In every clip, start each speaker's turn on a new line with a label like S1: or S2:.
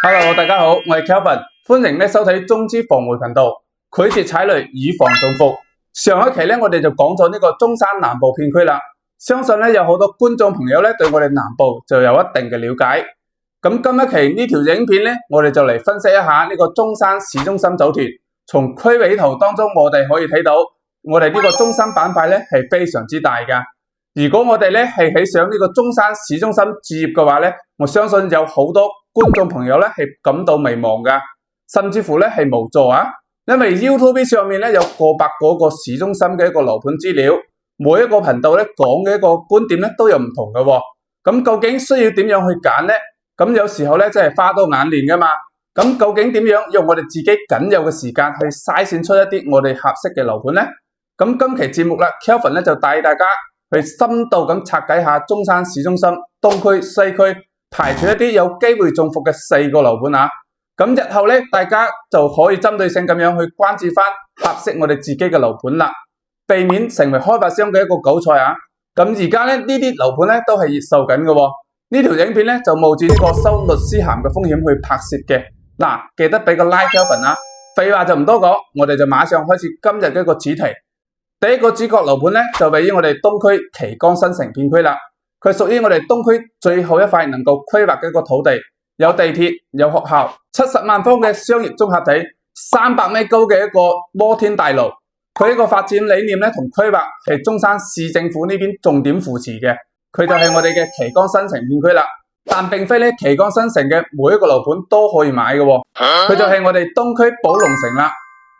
S1: Hello，大家好，我係 Kelvin，歡迎收睇中資防媒頻道。拒絕踩雷，以防中伏。上一期我哋就講咗呢個中山南部片區啦，相信有好多觀眾朋友對我哋南部就有一定嘅了解。咁今一期呢條影片我哋就嚟分析一下呢個中山市中心組團。從區位圖當中，我哋可以睇到，我哋呢個中山板塊係非常之大噶。如果我哋係喺上呢個中山市中心置業嘅話我相信有好多觀眾朋友係感到迷茫噶，甚至乎係無助啊！因為 YouTube 上面有過百個市中心嘅一個樓盤資料，每一個頻道講嘅一個觀點都有唔同嘅喎。咁究竟需要點樣去揀呢？咁有時候真係花多眼亂噶嘛。咁究竟點樣用我哋自己僅有嘅時間去篩選出一啲我哋合適嘅樓盤呢？咁今期節目啦 ，Kelvin 就帶大家去深度咁拆解下中山市中心、東區、西區，排除一啲有機會中伏嘅4個樓盤啊！咁日後大家就可以針對性咁樣去關注翻合適我哋自己嘅樓盤啦，避免成為開發商嘅一個韭菜啊！咁而家呢啲樓盤都係熱售緊嘅喎，呢條影片就冒住呢個收律師函嘅風險去拍攝嘅。嗱，記得俾個 like Kelvin 啊！廢話就唔多講，我哋就馬上開始今日嘅一個主題。第一個主角樓盤就位於我哋東區旗江新城片區啦。佢屬於我哋東區最後一塊能夠規劃嘅一個土地，有地鐵、有學校、70萬方嘅商業綜合體，300米高嘅一個摩天大樓。佢呢個發展理念同規劃係中山市政府呢邊重點扶持嘅。佢就係我哋嘅旗江新城片區啦。但並非旗江新城嘅每一個樓盤都可以買嘅喎，佢就係我哋東區寶龍城啦，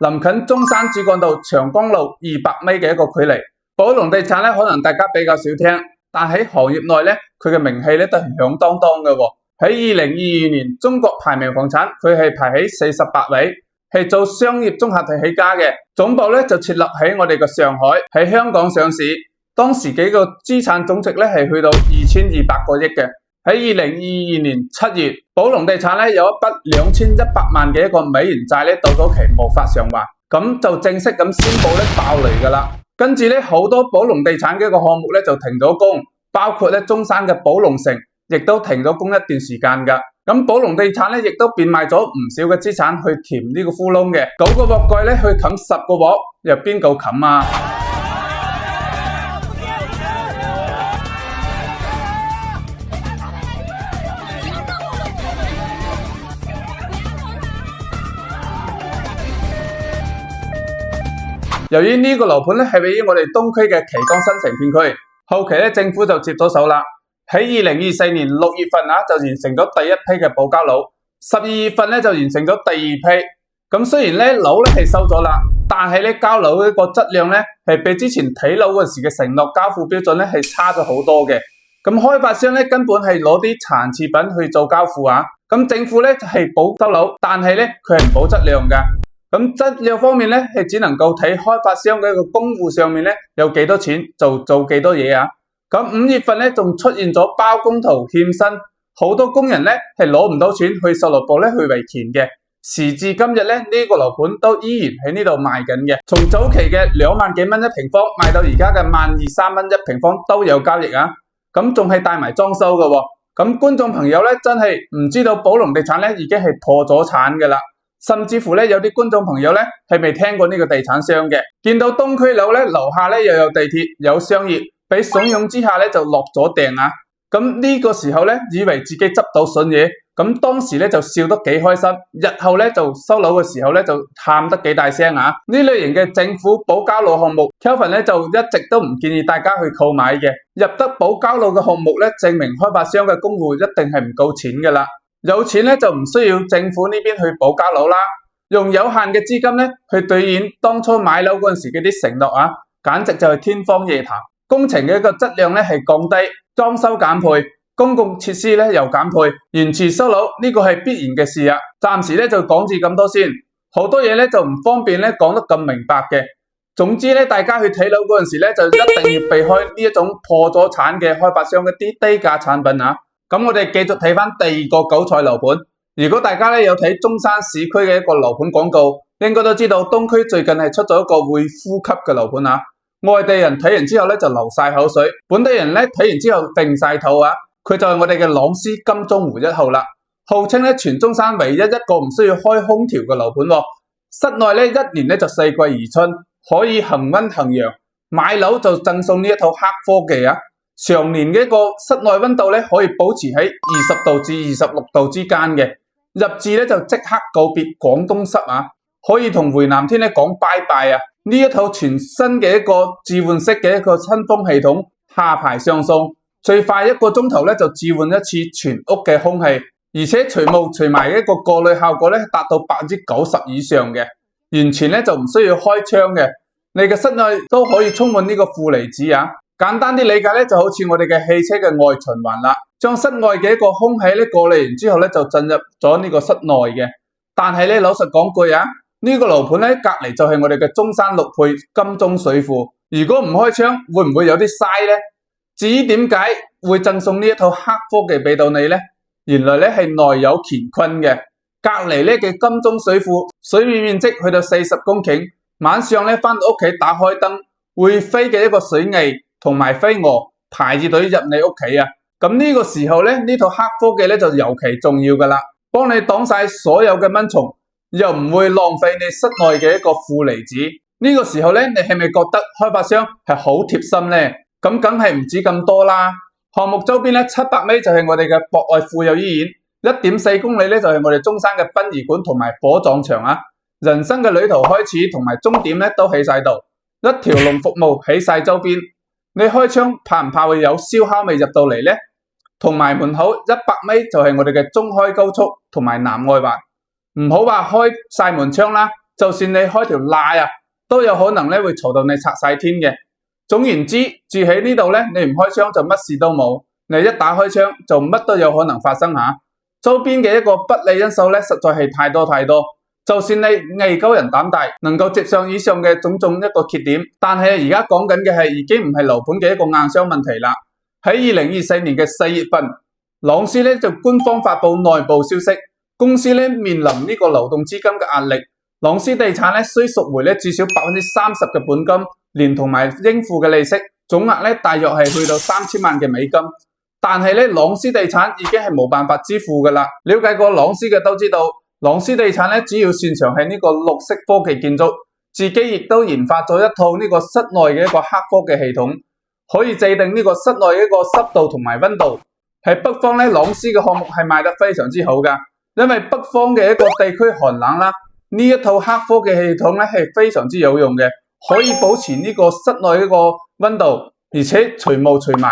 S1: 臨近中山主幹道長江路200米嘅一個距離。寶龍地產可能大家比較少聽，但喺行業內佢嘅名氣都係響當當嘅喎。喺2022年中國排名房產，佢係排喺48位，係做商業綜合體起家嘅，總部就設立喺我哋嘅上海，喺香港上市。當時幾個資產總值係去到2200個億嘅。喺2022年7月，寶龍地產有一筆2100萬嘅一個美元債到咗期無法償還，咁就正式咁宣布爆雷噶啦。跟住好多寶龍地產嘅一個項目就停咗工，包括中山嘅寶龍城亦都停咗工一段時間噶。咁寶龍地產亦都變賣咗唔少嘅資產去填呢個窟窿嘅，9個鑊蓋去冚10個鑊，又邊夠冚啊？由於呢個樓盤係位於我哋東區嘅旗江新城片區，後期政府就接咗手啦。喺2024年6月份就完成咗第一批嘅保交樓，12月份就完成咗第二批。咁雖然樓係收咗啦，但係交樓嘅個質量係比之前睇樓嗰時嘅承諾交付標準係差咗好多嘅。咁開發商根本係攞啲殘次品去做交付啊。咁政府係保收樓，但係佢係唔保質量噶。咁質量方面係只能夠睇開發商嘅一個工戶上面有幾多錢就做幾多嘢啊。咁5月份仲出現咗包工圖欠薪，好多工人係攞唔到錢去售樓部去維權嘅。時至今日呢個樓盤都依然喺呢度賣緊嘅，從早期嘅2萬幾蚊一平方賣到而家嘅12000-13000蚊一平方都有交易啊。咁仲係帶埋裝修嘅喎。咁觀眾朋友真係唔知道寶龍地產已經係破咗產嘅啦。甚至乎有啲觀眾朋友係未聽過呢個地產商嘅，見到東區樓樓下又有地鐵有商業，俾慫恿之下就落咗訂啊！咁呢個時候以為自己執到筍嘢，咁當時就笑得幾開心，日後就收樓嘅時候就喊得幾大聲啊！呢類型嘅政府保交樓項目 ，Kelvin 就一直都唔建議大家去購買嘅。入得保交樓嘅項目證明開發商嘅工戶一定係唔夠錢噶啦。有錢就唔需要政府呢邊去保交樓啦，用有限嘅資金去兌現當初買樓嗰陣時嗰啲承諾啊，簡直就係天方夜譚。工程嘅一個質量係降低，裝修減配，公共設施又減配，延遲收樓呢個係必然嘅事啊。暫時就講住咁多先，好多嘢就唔方便講得咁明白嘅。總之大家去睇樓嗰陣時就一定要避開呢一種破咗產嘅開發商一啲低價產品啊。咁我哋繼續睇翻第二個韭菜樓盤。如果大家有睇中山市區嘅一個樓盤廣告，應該都知道東區最近係出咗一個會呼吸嘅樓盤啊。外地人睇完之後就流晒口水，本地人睇完之後定晒肚啊。佢就係我哋嘅朗詩金鐘湖1號啦。號稱咧全中山唯一一個唔需要開空調嘅樓盤喎。室內咧一年咧就四季如春，可以恒溫恒陽。買樓就贈送呢一套黑科技啊！常年嘅一個室內溫度咧可以保持喺20度至26度之間嘅。入住咧就即刻告別廣東濕啊，可以同回南天咧講拜拜啊！呢一套全新嘅一個置換式嘅一個新風系統，下排上送，最快1個鐘頭咧就置換一次全屋嘅空氣，而且除霧除霾嘅一個過濾效果咧達到90%以上嘅，完全咧就唔需要開窗嘅。你嘅室內都可以充滿呢個負離子啊！簡單啲理解咧，就好似我哋嘅汽車嘅外循環啦，將室外嘅一個空氣咧過濾完之後咧，就進入咗呢個室內嘅。但係咧，老實講句啊，呢個樓盤咧隔籬就係我哋嘅中山綠配金鐘水庫，如果唔開窗，會唔會有啲嘥咧？至於點解會贈送呢一套黑科技俾到你咧？原來咧係內有乾坤嘅，隔籬咧嘅金鐘水庫水面面積去到40公頃。晚上咧翻到屋企打開燈，會飛嘅一個水蟻同埋飛蛾排住隊入你屋企啊！咁呢個時候咧，呢套黑科技咧就尤其重要噶啦，幫你擋晒所有嘅蚊蟲，又唔會浪費你室內嘅一個負離子。呢個時候咧，你係咪覺得開發商係好貼心咧？咁梗係唔止咁多啦！項目周邊咧700米就係我哋嘅博愛婦幼醫院，1.4公里咧就係我哋中山嘅殯儀館同埋火葬場啊！人生嘅旅途開始同埋終點咧都喺晒度，一條龍服務喺晒周邊。你開窗怕唔怕會有燒烤味入到嚟呢？同埋門口100米就係我哋嘅中開高速同埋南外環，唔好話開晒門窗啦，就算你開條罅啊，都有可能咧會嘈到你拆晒天嘅。總言之，住喺呢度咧，你唔開窗就乜事都冇，你一打開窗就乜都有可能發生吓。周邊嘅一個不利因素咧，實在係太多太多。就算你藝高人膽大，能夠接上以上嘅種種一個缺點，但係而家講緊嘅係已經唔係樓盤嘅一個硬傷問題啦。喺2024年嘅4月份，朗詩咧就官方發布內部消息，公司咧面臨呢個流動資金嘅壓力。朗詩地產咧需贖回咧至少30%嘅本金，連同埋應付嘅利息，總額咧大約係去到3000萬嘅美金。但係咧朗詩地產已經係冇辦法支付噶啦。了解過朗詩嘅都知道。朗詩地產咧主要擅長係呢個綠色科技建築，自己亦都研發咗一套呢個室內嘅一個黑科技系統，可以制定呢個室內一個濕度同埋溫度。喺北方咧，朗詩嘅項目係賣得非常之好噶，因為北方嘅一個地區寒冷啦，呢一套黑科技系統咧係非常之有用嘅，可以保持呢個室內一個溫度，而且除霧除霾。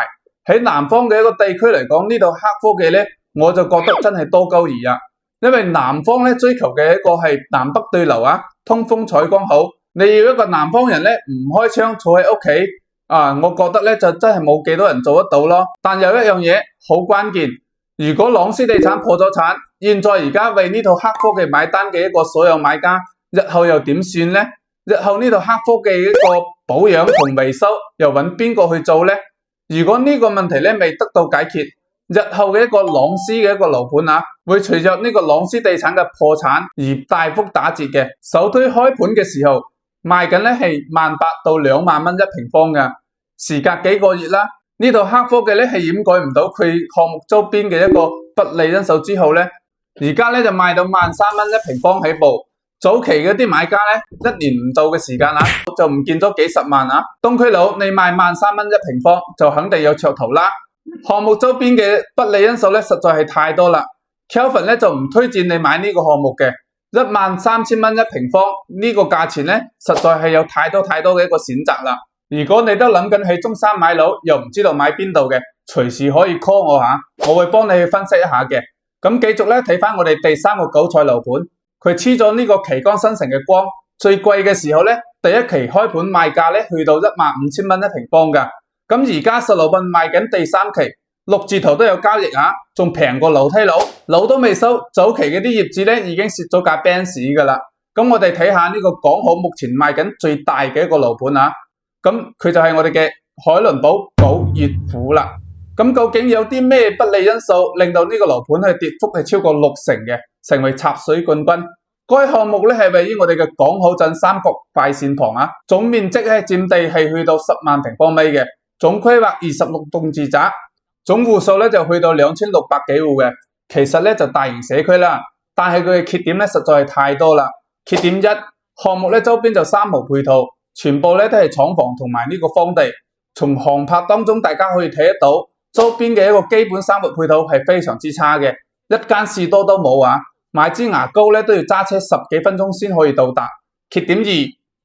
S1: 喺南方嘅一個地區嚟講，呢套黑科技咧，我就覺得真係多鳩兒啊！因為南方咧追求嘅一個係南北對流啊，通風採光好。你要一個南方人咧唔開窗坐喺屋企啊，我覺得咧就真係冇幾多人做得到咯。但有一樣嘢好關鍵，如果朗詩地產破咗產，現在而家為呢套黑科技買單嘅一個所有買家，日後又點算呢？日後呢套黑科技一個保養同維修又揾邊個去做呢？如果呢個問題咧未得到解決，日後嘅一個朗詩嘅一個樓盤啊，會隨着呢個朗詩地產嘅破產而大幅打折嘅。首推開盤嘅時候賣緊咧係18000到2萬蚊一平方嘅，時隔幾個月啦，呢套黑科技咧係掩蓋唔到佢項目周邊嘅一個不利因素之後咧，而家咧就賣到13000蚊一平方起步。早期嗰啲買家咧1年唔到嘅時間啊，就唔見咗幾10萬啊。東區佬你賣13000蚊一平方就肯定有噱頭啦。項目周邊嘅不利因素咧，實在係太多啦。Kelvin 咧就唔推薦你買呢個項目嘅，13000蚊一平方呢個價錢咧，實在係有太多嘅一個選擇啦。如果你都諗緊喺中山買樓，又唔知道買邊度嘅，隨時可以 call 我吓，我會幫你去分析一下嘅。咁繼續咧睇翻我哋第3個韭菜樓盤，佢黐咗呢個旗江新城嘅光，最貴嘅時候咧，第一期開盤賣價咧去到15000蚊一平方噶。咁而家實樓品賣緊第3期，6字頭都有交易啊，仲平過樓梯樓，樓都未收，早期嗰啲業主咧已經蝕咗架 Benz 噶啦。咁我哋睇下呢個港好目前賣緊最大嘅一個樓盤啊，咁佢就係我哋嘅海倫堡寶悦府啦。咁究竟有啲咩不利因素令到呢個樓盤係跌幅係超過60%嘅，成為插水冠軍？該項目咧係位於我哋嘅港好鎮三角快線旁啊，總面積咧佔地係去到10萬平方米嘅。總規劃26棟住宅，總戶數咧就去到2600幾戶嘅，其實咧就大型社區啦，但係佢嘅缺點咧實在係太多啦。缺點一，項目咧周邊就三無配套，全部咧都係廠房同埋呢個荒地。從航拍當中大家可以睇得到，周邊嘅一個基本生活配套係非常之差嘅，一間士多都冇啊！買支牙膏咧都要揸車10幾分鐘先可以到達。缺點二，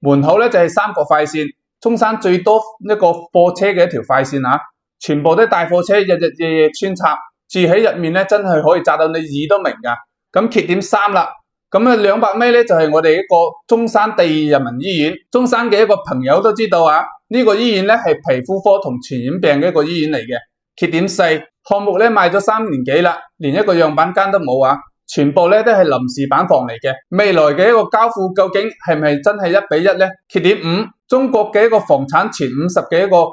S1: 門口咧就係三角快線，中山最多一個貨車嘅一條快線啊，全部都大貨車日日夜夜穿插，住喺入面咧真係可以炸到你耳都鳴噶。咁缺點三啦，咁啊200米咧就係我哋一個中山第二人民醫院，中山嘅一個朋友都知道啊，呢個醫院咧係皮膚科同傳染病嘅一個醫院嚟嘅。缺點四，項目咧賣咗3年幾啦，連一個樣板間都冇啊，全部咧都係臨時板房嚟嘅。未來嘅一個交付究竟係咪真係1比1呢？缺點五，中國嘅一個房產前50嘅一個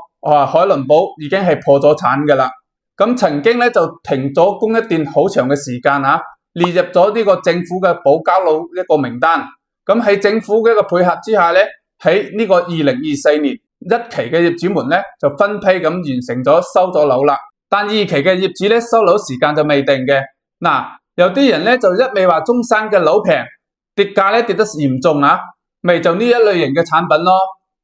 S1: 海倫堡已經係破咗產噶啦。咁曾經咧就停咗工一段好長嘅時間啊，列入咗呢個政府嘅保交樓一個名單。咁喺政府嘅一個配合之下咧，喺呢個2024年1期嘅業主們咧就分批咁完成咗收咗樓啦。但2期嘅業主咧收樓時間就未定嘅。嗱，有啲人咧就一味話中山嘅樓平，跌價咧跌得嚴重啊，咪就呢一類型嘅產品咯。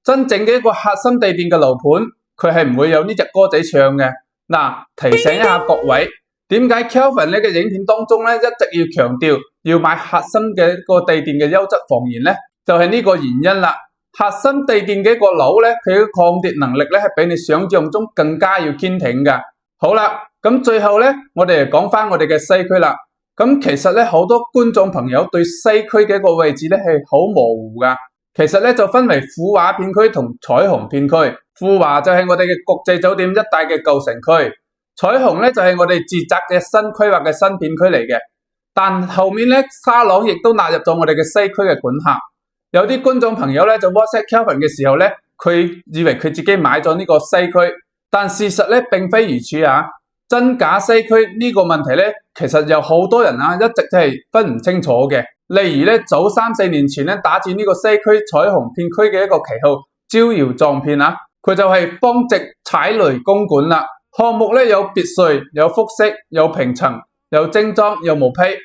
S1: 真正嘅一個核心地段嘅樓盤，佢係唔會有呢隻歌仔唱嘅。嗱，提醒一下各位，點解 Kelvin 呢個影片當中咧一直要強調要買核心嘅一個地段嘅優質房源咧？就係呢個原因啦。核心地段嘅一個樓咧，佢嘅抗跌能力咧係比你想象中更加要堅挺噶。好啦，咁最後咧，我哋嚟講翻我哋嘅西區啦。咁其實咧，好多觀眾朋友對西區嘅一個位置咧係好模糊噶。其實咧就分為富華片區同彩虹片區。富華就係我哋嘅國際酒店一帶嘅舊城區，彩虹咧就係我哋住宅嘅新規劃嘅新片區嚟嘅。但後面咧沙朗亦都納入咗我哋嘅西區嘅管轄。有啲觀眾朋友咧就 WhatsApp Kelvin 嘅時候咧，佢以為佢自己買咗呢個西區，但事實咧並非如此啊！真假西區呢個問題咧，其實有好多人啊一直都係分唔清楚嘅。例如咧，早3-4年前咧打住呢個西區彩虹片區嘅一個旗號招搖撞騙啊！佢就係方直踩雷公館啦。項目咧有別墅、有複式、有平層、有精裝、有毛坯，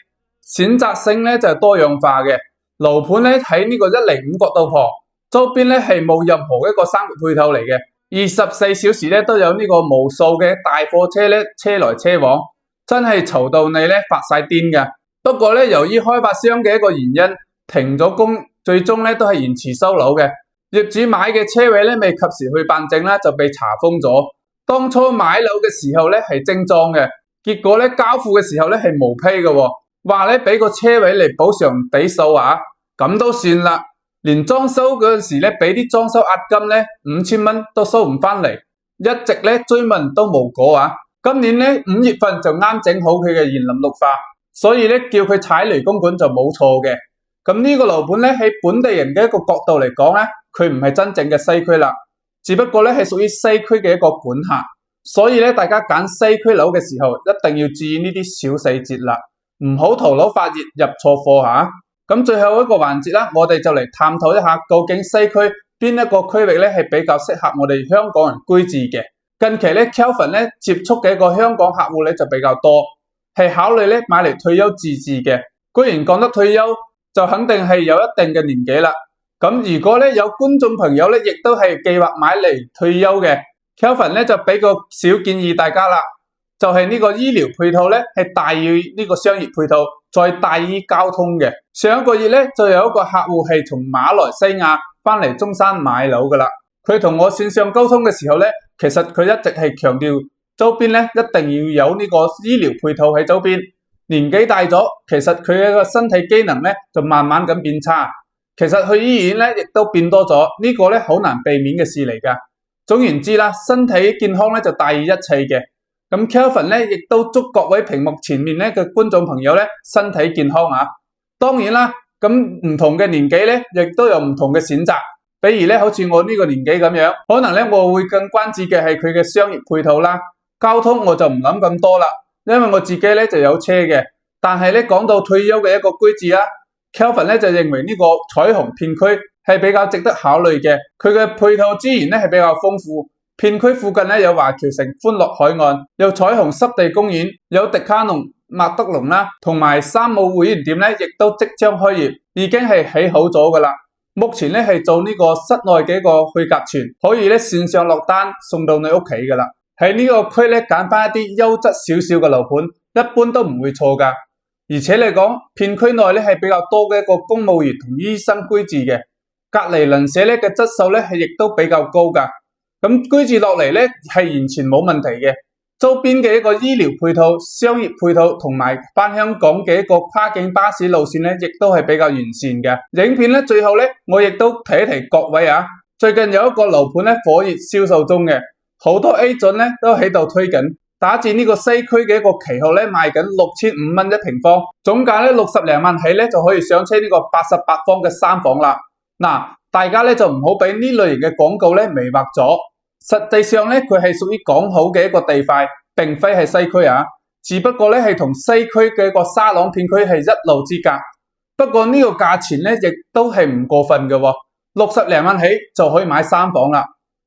S1: 選擇性咧就係多樣化嘅。樓盤咧喺呢個105角道旁，周邊咧係冇任何一個生活配套嚟嘅，24小時咧都有呢個無數嘅大貨車咧車來車往，真係嘈到你咧發晒癲嘅。不過咧由於開發商嘅一個原因停咗工，最終咧都係延遲收樓嘅。業主買嘅車位咧未及時去辦證啦，就被查封咗。當初買樓嘅時候咧係精裝嘅，結果咧交付嘅時候咧係毛坯嘅，話咧俾個車位嚟補償底數啊，咁都算啦。連裝修嗰陣時咧俾啲裝修押金咧5000蚊都收唔翻嚟，一直咧追問都無果啊。今年咧5月份就啱整好佢嘅園林綠化，所以咧叫佢踩雷公館就冇錯嘅。咁呢個樓盤咧喺本地人嘅一個角度嚟講咧，佢唔係真正嘅西區啦，只不過咧係屬於西區嘅一個管轄，所以咧大家揀西區樓嘅時候一定要注意呢啲小細節啦，唔好頭腦發熱入錯貨吓。咁最後一個環節啦，我哋就嚟探討一下究竟西區邊一個區域咧係比較適合我哋香港人居住嘅。近期咧 Kelvin 咧接觸嘅一個香港客戶咧就比較多，係考慮咧買嚟退休自治嘅。居然講得退休，就肯定係有一定嘅年紀啦。咁如果咧有觀眾朋友咧亦都係計劃買嚟退休嘅 ，Kelvin 咧就俾個小建議大家啦，就係呢個醫療配套咧係大於呢個商業配套，再大於交通嘅。上一個月咧就有一個客戶係從馬來西亞翻嚟中山買樓噶啦，佢同我線上溝通嘅時候咧，其實佢一直係強調周邊咧一定要有呢個醫療配套喺周邊。年紀大咗，其實佢嘅一個身體機能咧就慢慢咁變差。其實去醫院咧亦都變多咗，呢個咧好難避免嘅事嚟噶。總言之啦，身體健康咧就大於一切嘅。咁 Kelvin 咧亦都祝各位屏幕前面咧嘅觀眾朋友咧身體健康啊！當然啦，咁唔同嘅年紀咧亦都有唔同嘅選擇。比如咧好似我呢個年紀咁樣，可能咧我會更關注嘅係佢嘅商業配套啦，交通我就唔諗咁多啦。因為我自己咧就有車嘅，但係咧講到退休嘅一個居住啦 ，Kelvin 咧就認為呢個彩虹片區係比較值得考慮嘅。佢嘅配套資源咧係比較豐富，片區附近咧有華僑城歡樂海岸，有彩虹濕地公園，有迪卡儂，麥德龍啦，同埋山姆會員店咧，亦都即將開業，已經係起好咗噶啦。目前咧係做呢個室內嘅一個去甲醛，可以咧線上落單送到你屋企噶啦。喺呢個區咧揀翻一啲優質少少嘅樓盤，一般都唔會錯噶。而且嚟講，片區內咧係比較多嘅一個公務員同醫生居住嘅，隔離鄰舍咧嘅質素咧係亦都比較高噶。咁居住落嚟咧係完全冇問題嘅。周邊嘅一個醫療配套、商業配套同埋返香港嘅一個跨境巴士路線咧，亦都係比較完善嘅。影片咧最後咧，我亦都提一提各位啊，最近有一個樓盤咧火熱銷售中嘅，好多 agent 咧都喺度推緊，打至呢個西區嘅一個旗號咧賣緊6500蚊一平方，總價咧60零萬起咧就可以上車呢個88方嘅3房啦。嗱，大家咧就唔好俾呢類型嘅廣告咧迷惑咗。實際上咧，佢係屬於講好嘅一個地塊，並非係西區啊。只不過咧係同西區嘅一個沙朗片區係一路之隔。不過呢個價錢咧，亦都係唔過分嘅喎，60零萬起就可以買3房啦。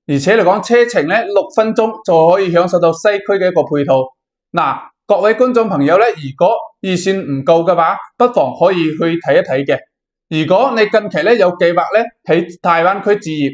S1: 而且嚟講車程咧6分鐘就可以享受到西區嘅一個配套。嗱，各位觀眾朋友咧，如果預算唔夠嘅話，不妨可以去睇一睇嘅。如果你近期咧有計劃咧喺大灣區置業，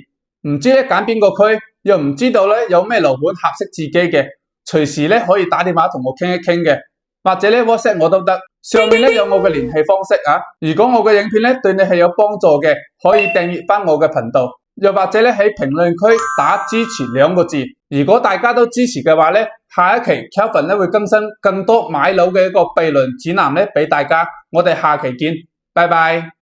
S1: 唔知咧揀邊個區，又唔知道咧有咩樓盤合適自己嘅，隨時咧可以打電話同我傾一傾嘅，或者咧 WhatsApp 我都得。上面咧有我嘅聯繫方式啊。如果我嘅影片咧對你係有幫助嘅，可以訂閱翻我嘅頻道，又或者咧喺評論區打支持2個字。如果大家都支持嘅話咧，下一期 Kelvin 咧會更新更多買樓嘅一個悖論指南咧俾大家。我哋下期見，拜拜。